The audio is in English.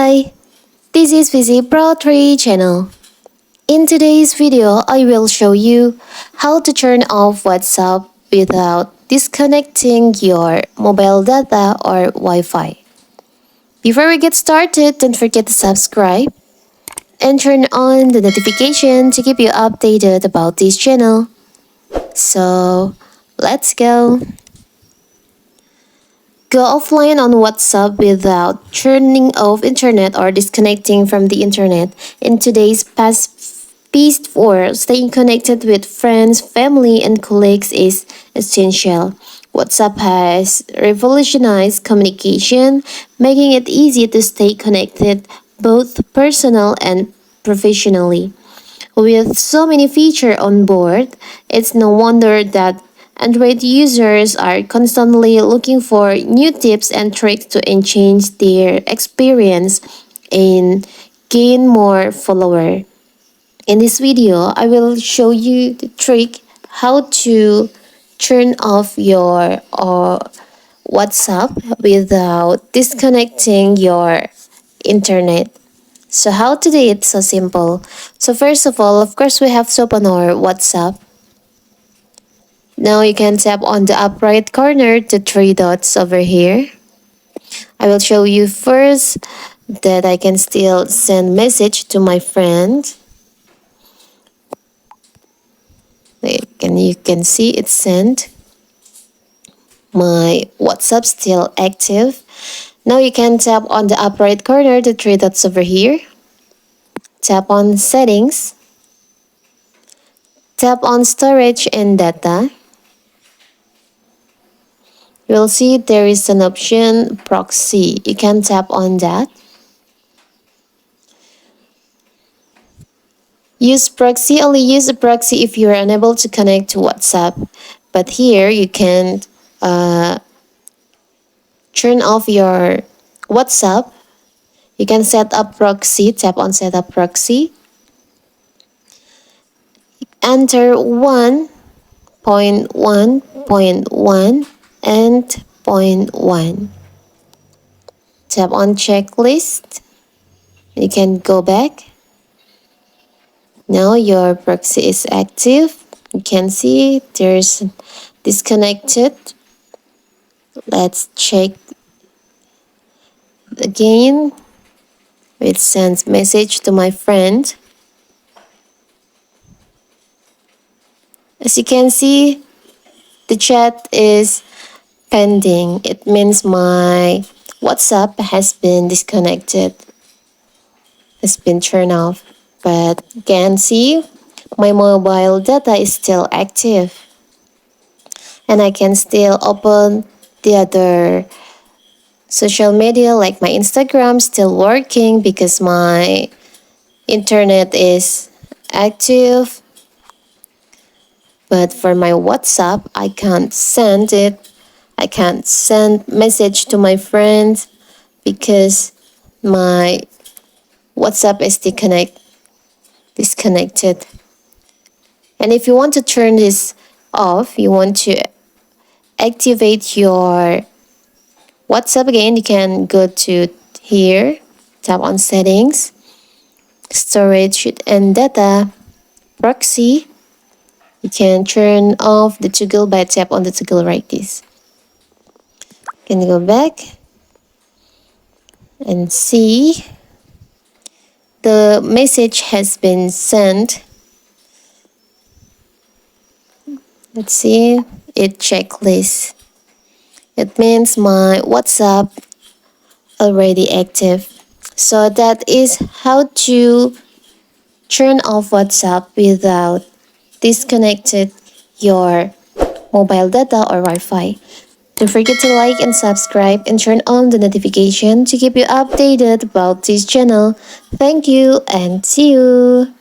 Hi, this is Vizi Pro 3 channel. In today's video, I will show you how to turn off WhatsApp without disconnecting your mobile data or Wi-Fi. Before we get started, don't forget to subscribe and turn on the notification to keep you updated about this channel. So, let's go. Go offline on WhatsApp without turning off internet or disconnecting from the internet. In today's fast-paced world, staying connected with friends, family, and colleagues is essential. WhatsApp has revolutionized communication, making it easy to stay connected both personal and professionally. With so many features on board, it's no wonder that Android users are constantly looking for new tips and tricks to enhance their experience and gain more followers. In this video, I will show you the trick how to turn off your WhatsApp without disconnecting your internet. So how to do it so simple. So first of all, of course, we have to open our WhatsApp. Now you can tap on the up right corner, the three dots over here. I will show you first that I can still send message to my friend. You can see it's sent. My WhatsApp still active. Now you can tap on the up right corner, the three dots over here. Tap on settings. Tap on storage and data. You will see there is an option proxy. You can tap on that. Only use a proxy if you are unable to connect to WhatsApp. But here you can turn off your WhatsApp. You can set up proxy. Tap on set up proxy. Enter 1.1.1 and 0.1. Tap on checklist. You can go back. Now your proxy is active. You can see there's disconnected. Let's check again. It sends message to my friend. As you can see, the chat is pending. It means my WhatsApp has been disconnected, has been turned off. But you can see my mobile data is still active. And I can still open the other social media like my Instagram still working because my internet is active. But for my WhatsApp, I can't send it. I can't send message to my friends because my WhatsApp is disconnected. And if you want to turn this off, you want to activate your WhatsApp again, you can go to here, tap on settings, storage and data, proxy. You can turn off the toggle by tap on the toggle like this. Can you go back and see the message has been sent. Let's see it checklist. It means my WhatsApp already active. So that is how to turn off WhatsApp without disconnected your mobile data or Wi-Fi. Don't forget to like and subscribe and turn on the notification to keep you updated about this channel. Thank you and see you!